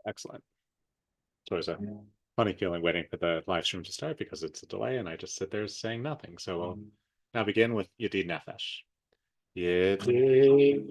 Excellent. It's always a funny feeling waiting for the live stream to start because it's a delay and I just sit there saying nothing. So we'll now begin with Yedid Nefesh. Yedid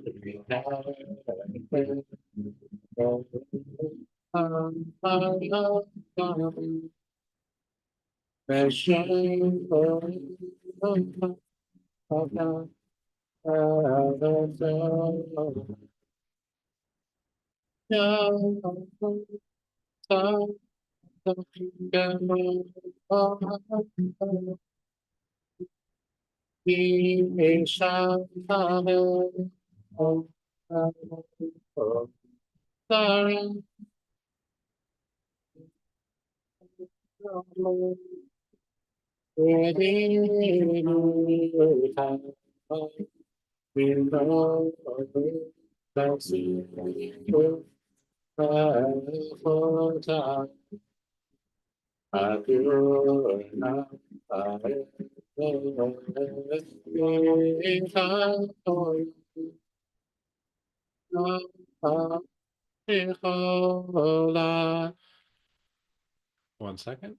One second.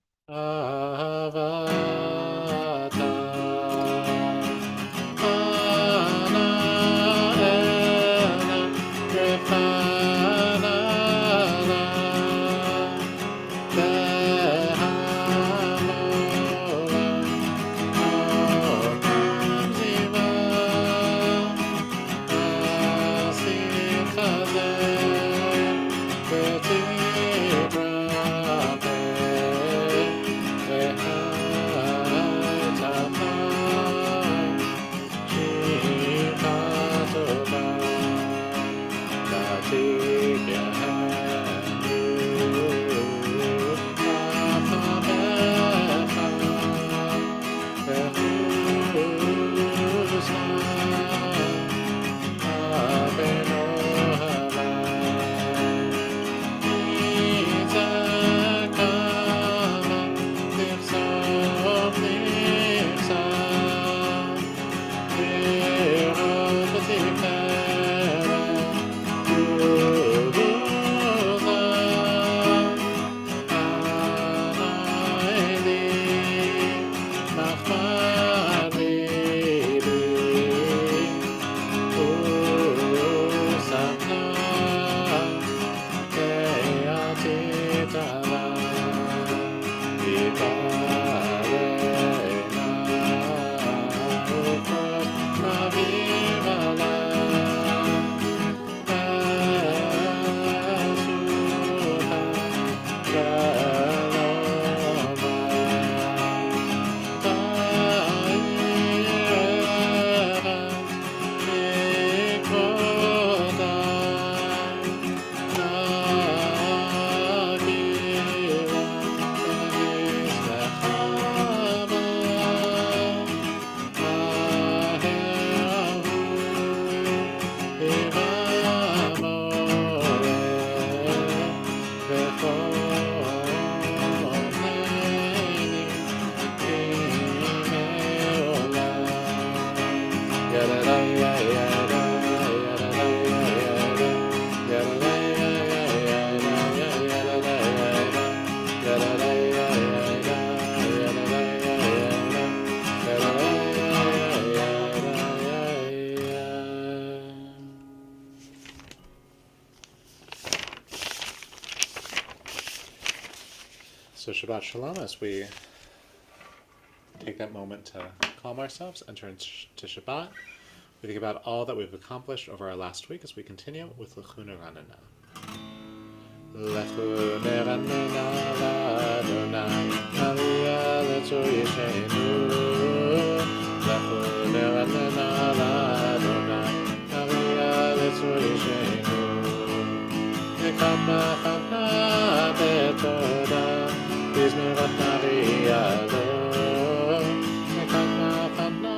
So Shabbat Shalom, as we take that moment to calm ourselves, enter into Shabbat, we think about all that we've accomplished over our last week as we continue with Lechu Neranena. Lechu Neranena l'Adonai, Aliyah letzor Yishenu. Lechu Neranena l'Adonai, Aliyah letzor Yishenu. Nekama chana betodah, Bizmirat Nariyalo. Nekama chana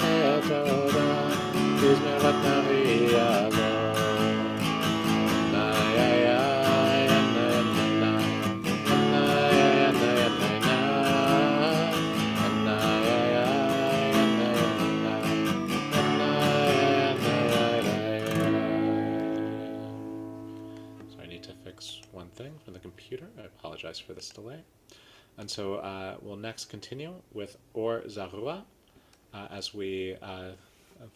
betodah, Bizmirat Nariyalo. fix one thing from the computer. I apologize for this delay. And so we'll next continue with Or Zarua as we at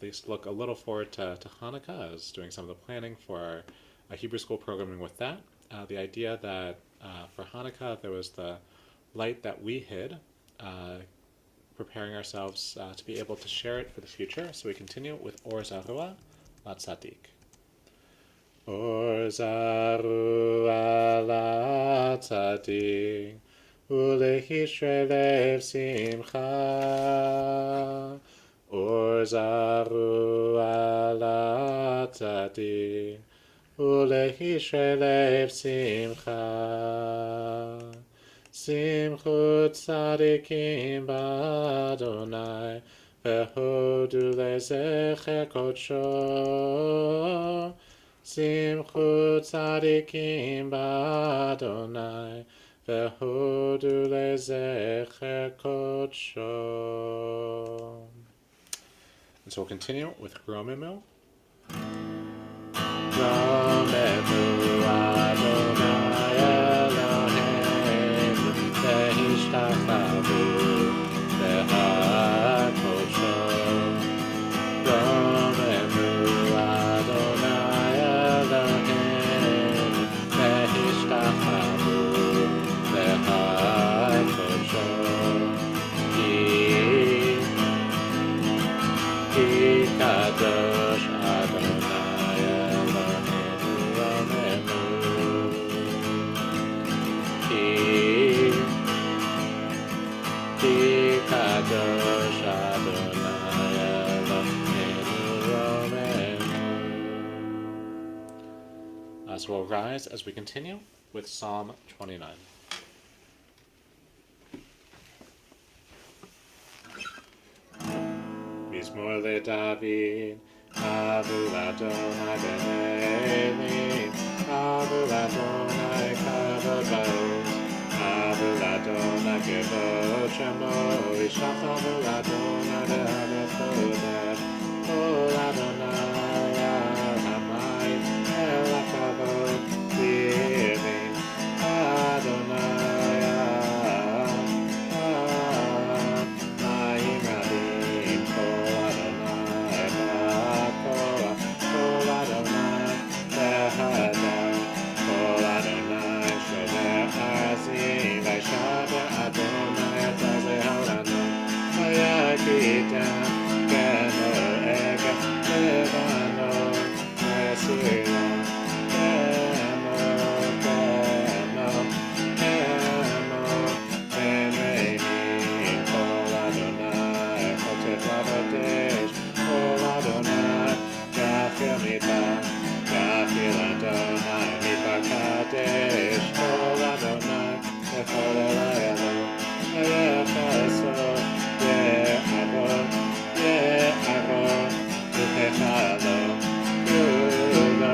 least look a little forward to Hanukkah. I was doing some of the planning for our Hebrew school programming with that. The idea that for Hanukkah there was the light that we hid, preparing ourselves to be able to share it for the future. So we continue with Or Zarua Latzadik. Or Zarua Latzadik Ulehishrei lev simcha. Or Zarua Latzadik Ulehishrei lev simcha. Simchut tzadikim b'Adonai v'hodu lezecher kodsho. Simchut tzadikim b'Adonai v'hodu lezecher kodsho. And so we'll continue with Romemu. Romemu Adonai Eloheinu v'hishtachavu v'hakodsho. Romemu Adonai Eloheinu v'hishtachavu v'hakodsho. Ki kadosh Adonai Eloheinu Romemu. Ki kadosh Adonai Eloheinu Romemu. So we'll rise as we continue with Psalm 29. Mizmor leDavid, Avu Adonai b'Elim, Avu Adonai kavod ba'oz, Avu Adonai kavod shemo, Yishlach Avu Adonai le'adat kodesh, Kol Adonai al hamayim, el hakavod b'Elim, Adonai al hamayim rabim, Kol Adonai ba'koach, Kol Adonai b'hadar, Kol Adonai shomer azim, v'yishaber Adonai et azeh ha'olanom, v'yakitem k'nor eged Lebanon, v'sirah k'nor ben reinim. Kol Adonai chotef lavodesh, Kol Adonai gafil midbar, gafil Adonai midbar kadesh, Kol Adonai echol elayelo, yechaso ye'avon, ye'avon v'techalo, kulo,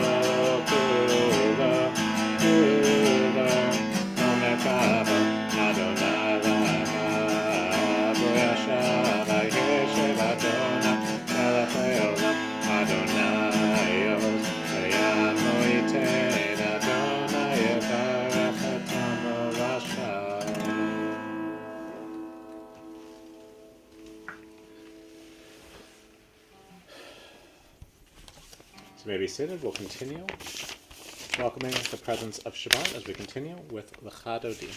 kulo, kulo, omer kavo Adonai la'amav, v'yashav v'yeshev Adonai melech le'olam, Adonai oz v'yamo yitein, Adonai yevarech et amo v'ashav. So may be seated. We'll continue welcoming the presence of Shabbat as we continue with Lecha Dodi.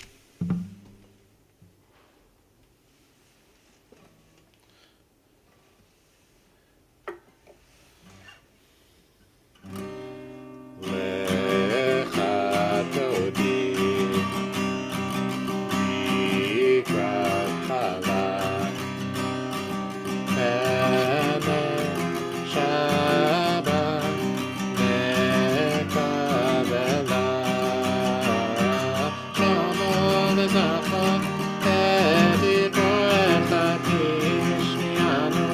Lecha Dodi, Yikra Chala, Pene Shabbat, Nekavela, Shomo lezacha, Ediborecha kishmianu,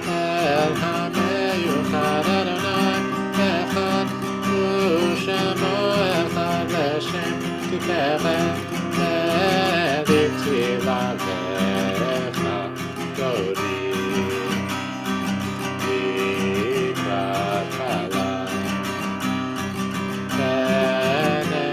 El hameyuchad Adonai echad, Ushemo echad Leshem Tiferet, Ediktiva Lecha Dodi. Bene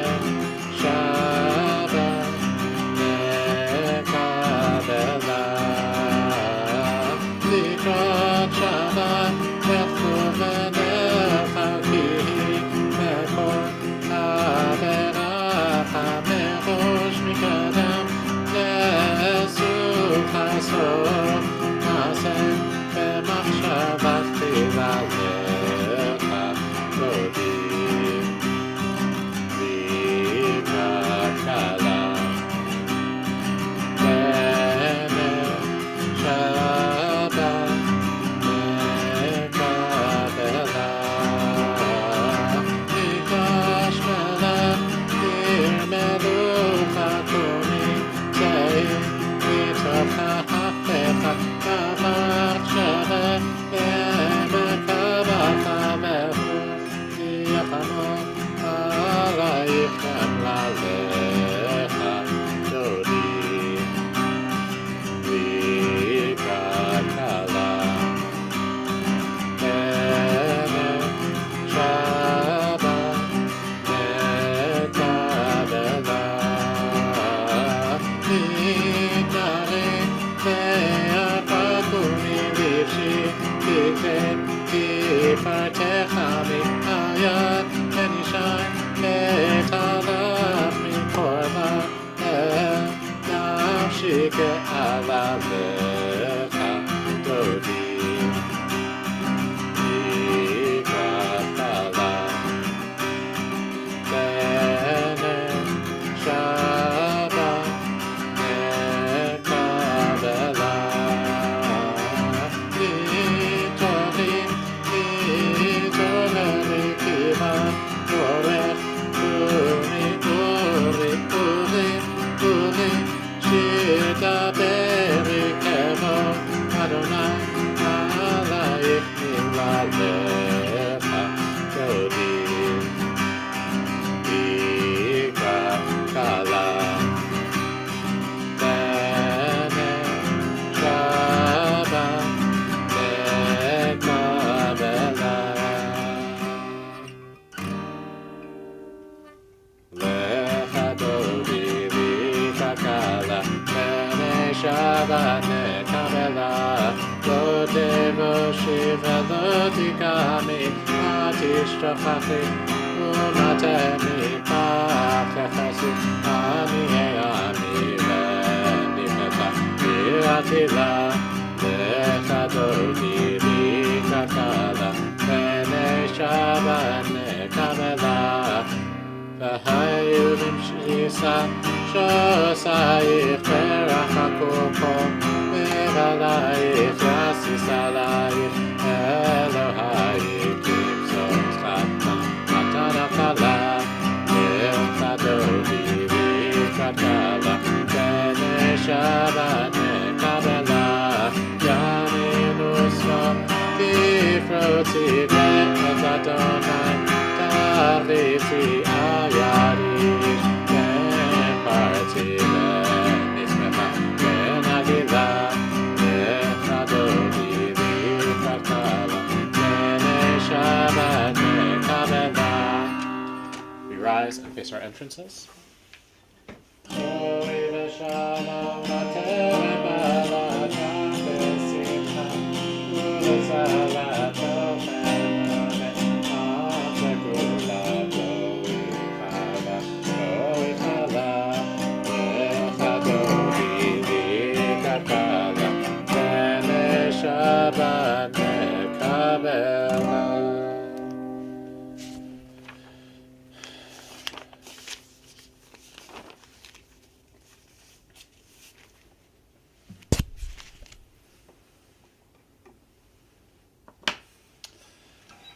Shabbat nekabela, lo devoshi velo tikami, atishtachachi, umatemi, pachechasi, ami venimeta, iratila, lechadodi vikakala, bene Shabbat nekabela, v'hayudim shisa, Shosayich berachakoko, Mevalayich yasis alayich, Elohayich kibzot chatan, matanakala, Ilchadodi vikakala, Bene Shabbat nekabela, Yaninu sva, Tifroti ve'et Adonai, Tariti ayarish, we rise and face our entrances.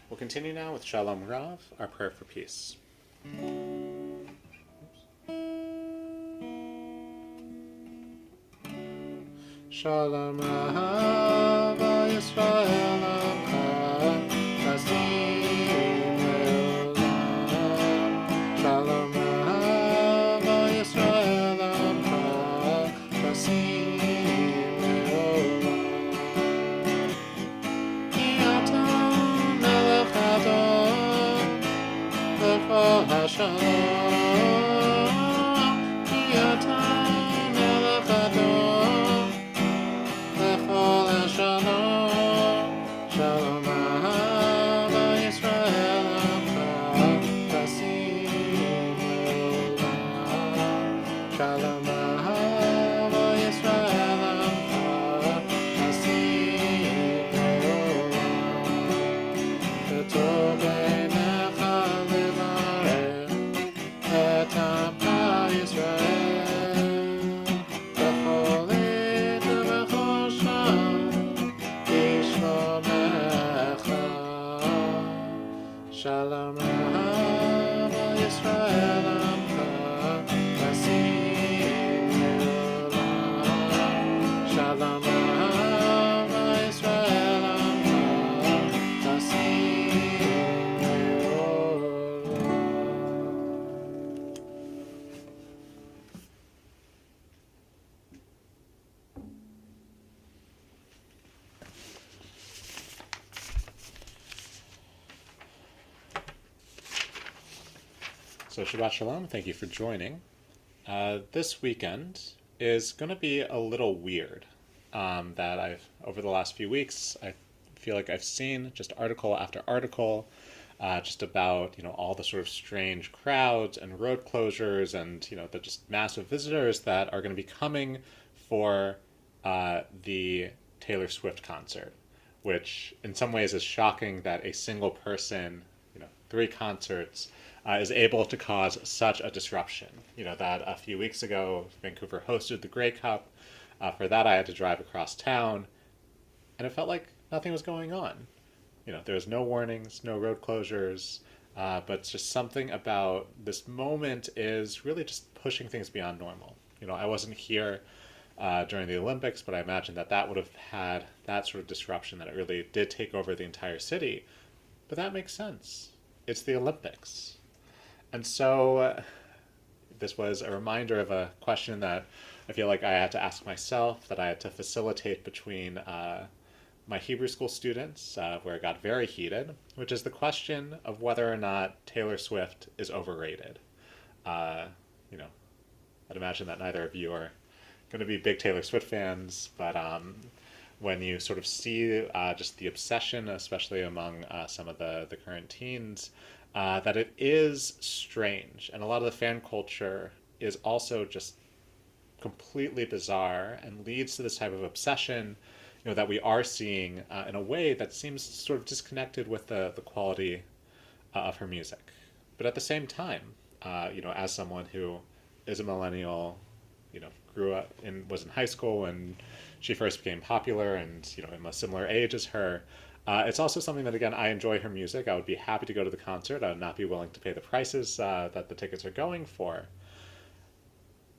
We'll continue now with Shalom Rav, our prayer for peace. Shalom Rav, Yisrael Amcha, Chasim Leolam. Shalom Rav, Yisrael Amcha, Chasim Leolam. Ki melech Adon, v'chol Hashalom. Ki melech Adon, v'chol Hashalom. Shalom Ahava Yisrael Amcha, Chasim Leolam. Shalom Ahava Yisrael Amcha, Chasim Leolam. V'tov beinecha levarech et Amcha Yisrael, v'chol עת v'chol shah b'shlomecha. Shalom Ahava Yisrael Amcha, Chasim Leolam. Shalom Ahava Yisrael Amcha, Chasim Leolam. So Shabbat Shalom, thank you for joining. This weekend is going to be a little weird. Over the last few weeks, I feel like I've seen just article after article, just about, all the sort of strange crowds and road closures and, the just massive visitors that are going to be coming for the Taylor Swift concert, which in some ways is shocking that a single person, 3 concerts, is able to cause such a disruption. That a few weeks ago, Vancouver hosted the Grey Cup. For that, I had to drive across town, and it felt like nothing was going on. There was no warnings, no road closures, but it's just something about this moment is really just pushing things beyond normal. I wasn't here during the Olympics, but I imagine that would have had that sort of disruption, that it really did take over the entire city. But that makes sense. It's the Olympics. And so this was a reminder of a question that I feel like I had to ask myself, that I had to facilitate between my Hebrew school students, where it got very heated, which is the question of whether or not Taylor Swift is overrated. I'd imagine that neither of you are going to be big Taylor Swift fans, but when you sort of see just the obsession, especially among some of the current teens, that it is strange. And a lot of the fan culture is also just completely bizarre and leads to this type of obsession, that we are seeing in a way that seems sort of disconnected with the quality of her music. But at the same time, as someone who is a millennial, grew up was in high school when she first became popular, and I'm a similar age as her. It's also something that, again, I enjoy her music. I would be happy to go to the concert. I would not be willing to pay the prices that the tickets are going for.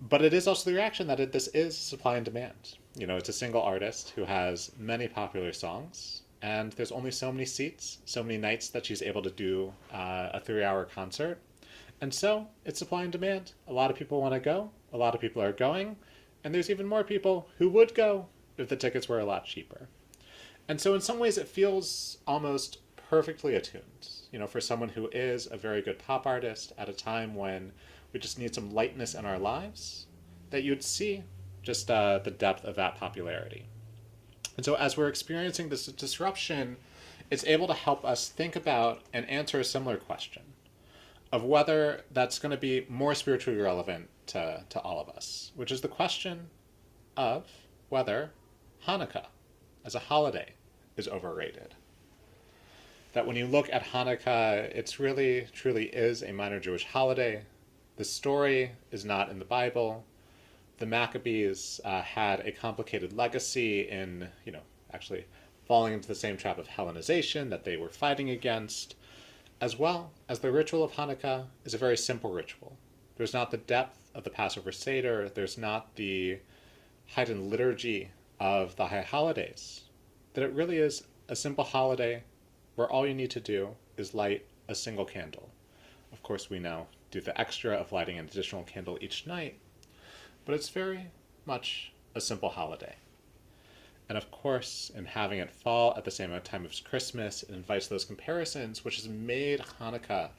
But it is also the reaction that this is supply and demand. It's a single artist who has many popular songs, and there's only so many seats, so many nights that she's able to do a 3-hour concert. And so it's supply and demand. A lot of people want to go. A lot of people are going. And there's even more people who would go if the tickets were a lot cheaper. And so in some ways it feels almost perfectly attuned, for someone who is a very good pop artist at a time when we just need some lightness in our lives, that you'd see just the depth of that popularity. And so as we're experiencing this disruption, it's able to help us think about and answer a similar question of whether that's going to be more spiritually relevant to all of us, which is the question of whether Hanukkah as a holiday is overrated. That when you look at Hanukkah, it's really, truly is a minor Jewish holiday. The story is not in the Bible. The Maccabees had a complicated legacy in, actually falling into the same trap of Hellenization that they were fighting against, as well as the ritual of Hanukkah is a very simple ritual. There's not the depth of the Passover Seder. There's not the heightened liturgy of the high holidays. That it really is a simple holiday where all you need to do is light a single candle. Of course, we now do the extra of lighting an additional candle each night, but it's very much a simple holiday. And of course, in having it fall at the same time as Christmas, it invites those comparisons, which has made Hanukkah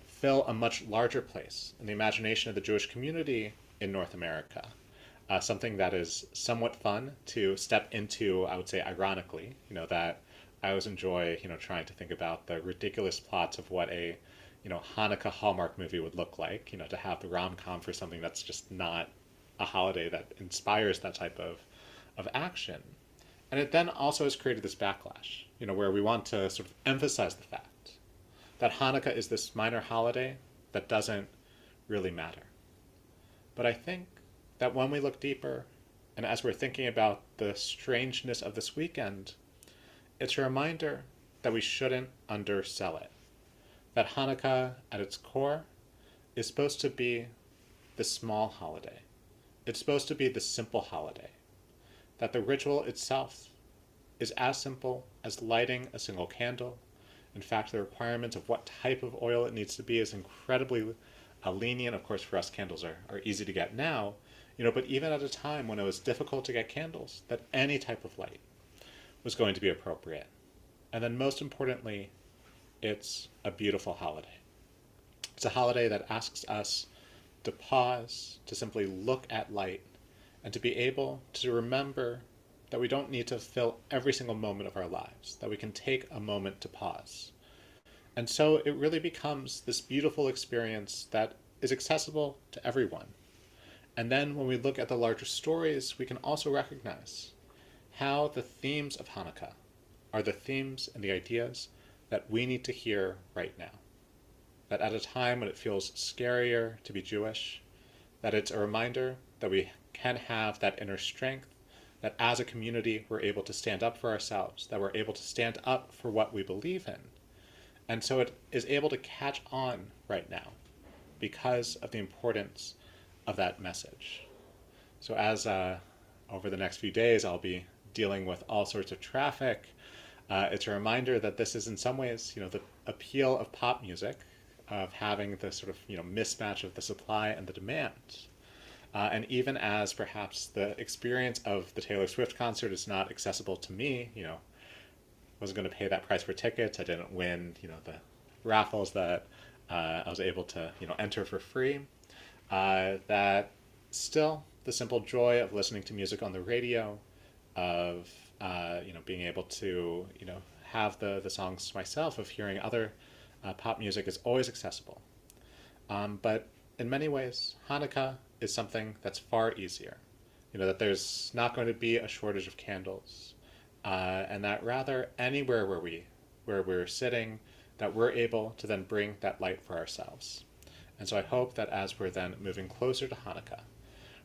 fill a much larger place in the imagination of the Jewish community in North America. Something that is somewhat fun to step into, I would say ironically, that I always enjoy, trying to think about the ridiculous plots of what a, Hanukkah Hallmark movie would look like, to have the rom-com for something that's just not a holiday that inspires that type of action. And it then also has created this backlash, where we want to sort of emphasize the fact that Hanukkah is this minor holiday that doesn't really matter. But I think that when we look deeper, and as we're thinking about the strangeness of this weekend, it's a reminder that we shouldn't undersell it. That Hanukkah, at its core, is supposed to be the small holiday. It's supposed to be the simple holiday. That the ritual itself is as simple as lighting a single candle. In fact, the requirement of what type of oil it needs to be is incredibly lenient. Of course, for us, candles are easy to get now, but even at a time when it was difficult to get candles, that any type of light was going to be appropriate. And then most importantly, it's a beautiful holiday. It's a holiday that asks us to pause, to simply look at light, and to be able to remember that we don't need to fill every single moment of our lives, that we can take a moment to pause. And so it really becomes this beautiful experience that is accessible to everyone. And then when we look at the larger stories, we can also recognize how the themes of Hanukkah are the themes and the ideas that we need to hear right now. That at a time when it feels scarier to be Jewish, that it's a reminder that we can have that inner strength, that as a community we're able to stand up for ourselves, that we're able to stand up for what we believe in. And so it is able to catch on right now because of the importance of that message. So as over the next few days I'll be dealing with all sorts of traffic, it's a reminder that this is in some ways, the appeal of pop music, of having the sort of, mismatch of the supply and the demand. And even as perhaps the experience of the Taylor Swift concert is not accessible to me, wasn't going to pay that price for tickets. I didn't win, the raffles that I was able to, enter for free. That still the simple joy of listening to music on the radio, of, being able to, have the songs myself, of hearing other pop music is always accessible. But in many ways, Hanukkah is something that's far easier. That there's not going to be a shortage of candles. And that rather anywhere where we're sitting, that we're able to then bring that light for ourselves. And so I hope that as we're then moving closer to Hanukkah,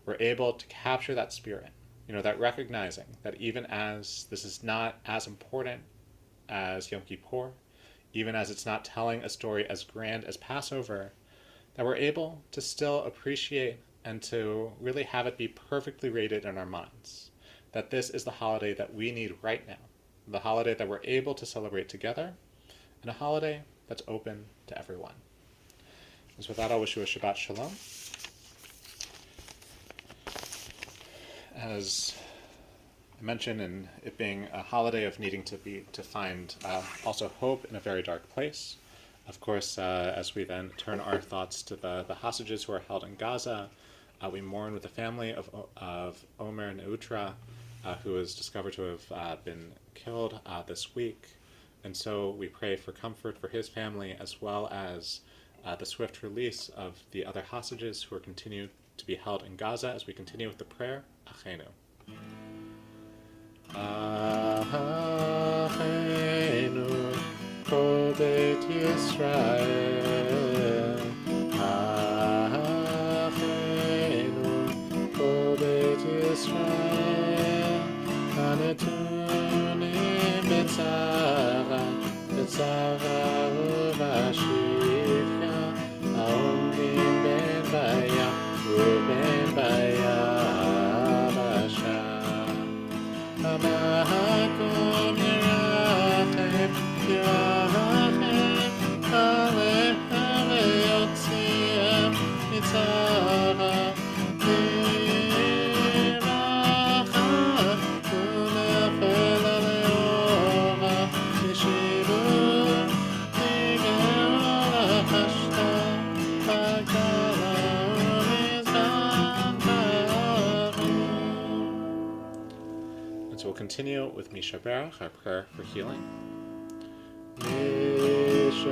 we're able to capture that spirit, that recognizing that even as this is not as important as Yom Kippur, even as it's not telling a story as grand as Passover, that we're able to still appreciate and to really have it be perfectly rated in our minds. That this is the holiday that we need right now, the holiday that we're able to celebrate together, and a holiday that's open to everyone. And so with that, I'll wish you a Shabbat Shalom. As I mentioned, in it being a holiday of needing to find also hope in a very dark place. Of course, as we then turn our thoughts to the hostages who are held in Gaza, we mourn with the family of Omer Neutra, who was discovered to have been killed this week. And so we pray for comfort for his family, as well as the swift release of the other hostages who are continued to be held in Gaza, as we continue with the prayer, Achenu. Achenu, Kol Beit Yisrael. Achenu, Kol Beit Yisrael. Hanetunim b'tzara, b'tzara ub'ashivcha, ha'omdim ben baya u'ben baya basha. Hamakom yirachem, yirachem, aleichem ve'yotzihem mitzara. We'll continue with Misha Berach, our prayer for healing. Misha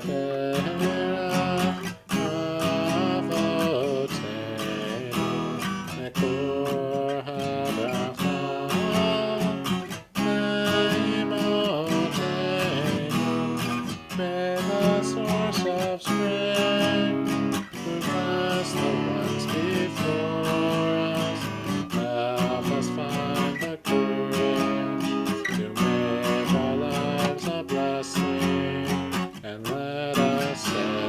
Berach, Avotenu, Mekor HaBracha, Naimotenu, may the source of strength, who bless the ones before us, help us find the courage to make our lives a blessing, and let us say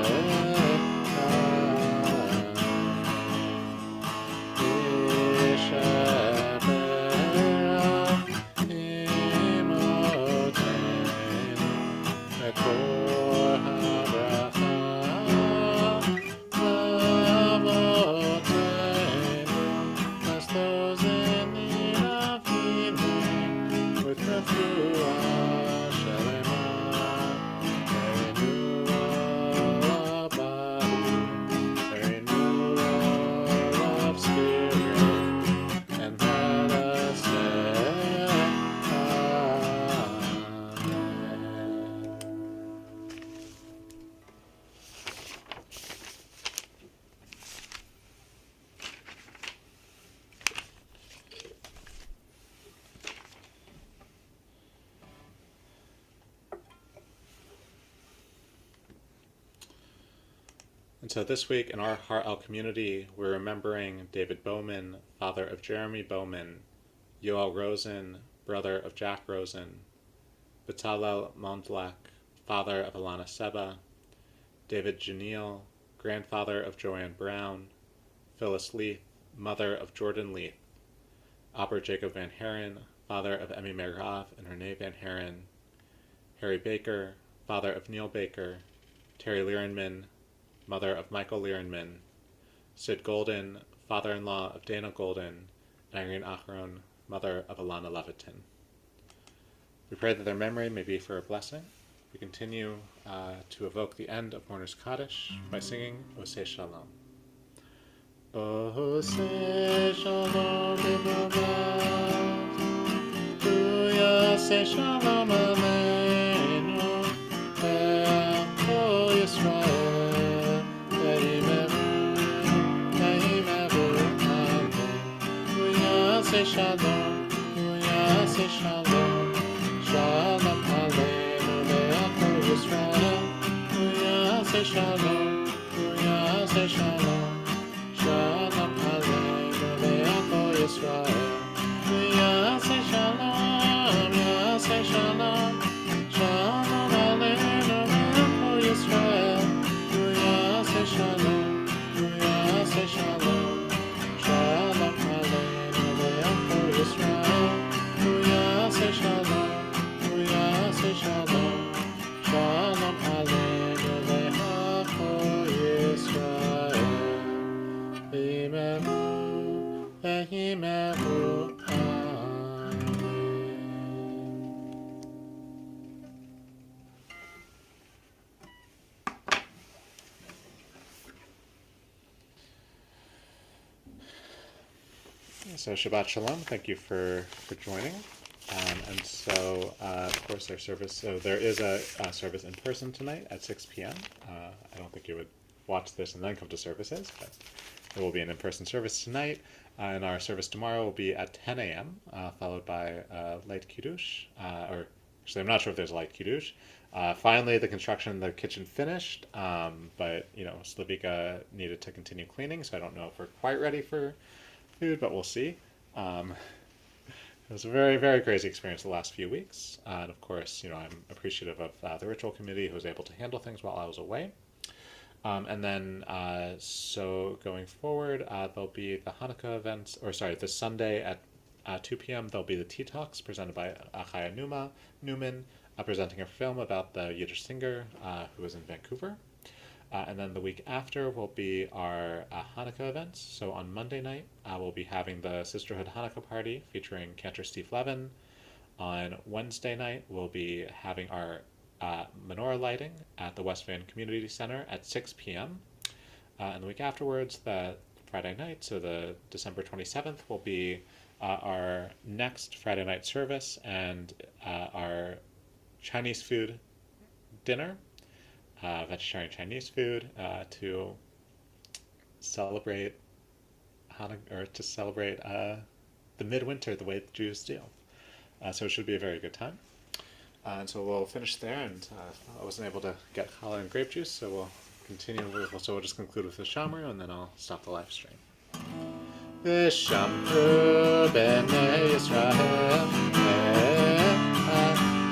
so this week in our Har'el community, we're remembering David Bowman, father of Jeremy Bowman, Yoel Rosen, brother of Jack Rosen, Betzalel Mondlak, father of Alana Seba, David Janiel, grandfather of Joanne Brown, Phyllis Leith, mother of Jordan Leith, Aber Jacob Van Haren, father of Emmy Merav and Renee Van Haren, Harry Baker, father of Neil Baker, Terry Lierenman, mother of Michael Lierenman, Sid Golden, father-in-law of Dana Golden, and Irene Acharon, mother of Alana Levitin. We pray that their memory may be for a blessing. We continue to evoke the end of Mourner's Kaddish by singing Oseh Shalom. Oseh Shalom B'Mavav, Yaseh Shalom Aleinu, Echo Yisrael, Ve'imevu Amen. Yaseh Shalom, Yaseh Shalom, Shalom Aleinu, Ve'echo Yisrael, Yaseh Shalom, Yaseh Shalom. Shalom Aleinu ve'echo Yisrael. Yaseh Shalom, Yaseh Shalom. Shalom Aleinu ve'echo Yisrael. Yaseh Shalom, Yaseh Shalom. Shalom Aleinu ve'echo Yisrael. Yaseh Shalom, Yaseh Shalom. Shalom Aleinu ve'echo Yisrael. Ve'imevu Amen. So Shabbat Shalom, thank you for joining. And so, of course, our service, so there is a service in person tonight at 6 p.m. I don't think you would watch this and then come to services, but there will be an in-person service tonight, and our service tomorrow will be at 10 a.m., followed by light kiddush, or actually I'm not sure if there's a light kiddush. Finally, the construction of the kitchen finished, but, Slavika needed to continue cleaning, so I don't know if we're quite ready for food, but we'll see. It was a very, very crazy experience the last few weeks, and of course, I'm appreciative of the ritual committee who was able to handle things while I was away. And then, so going forward, there'll be the Hanukkah events, this Sunday at 2 p.m. there'll be the Tea Talks presented by Achaya Newman, presenting a film about the Yiddish singer who was in Vancouver. And then the week after will be our Hanukkah events. So on Monday night, we'll be having the Sisterhood Hanukkah party featuring Cantor Steve Levin. On Wednesday night, we'll be having our menorah lighting at the West Van Community Center at 6 p.m. And the week afterwards, the Friday night, so the December 27th, will be our next Friday night service and our Chinese food dinner, vegetarian Chinese food, to celebrate Hanukkah, or to celebrate the midwinter the way the Jews do. So it should be a very good time. And so we'll finish there, and I wasn't able to get challah and grape juice, so we'll continue. So we'll just conclude with the Shamru, and then I'll stop the live stream. V'shamru b'nei Yisrael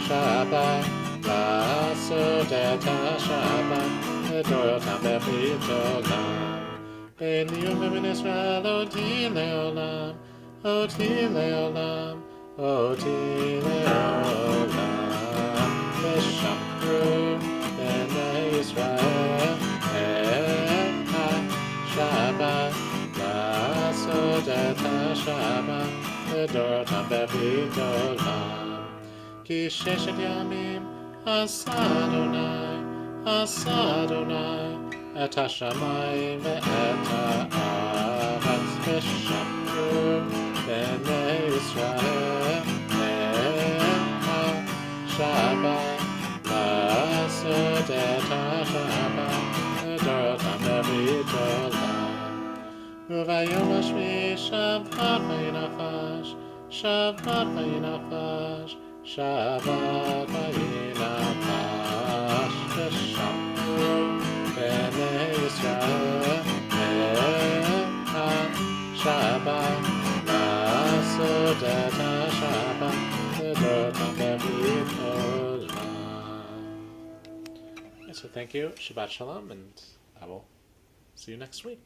Shabbat la'asot et ha'Shabbat v'dorotam b'chitolam Bein liyum v'min Yisrael oti le'olam Oti le'olam Oti le'olam V'shamru b'nei Yisrael Shabbat la'asot et ha'Shabbat v'dorotam b'chitolam Ki sheshet yamim asa Adonai et hashamayim ve'et ha'aretz v'shamru b'nei Yisrael Shabbat la'asot et ha'Shabbat v'dorotam b'chitolam Uvayom hashvi Shabbat v'yinachash Shabbat v'yinachash Shabbat v'yinachash V'shamru b'nei Yisrael Sodata Shabbat Sodata B'Olam. So thank you, Shabbat Shalom, and I will see you next week.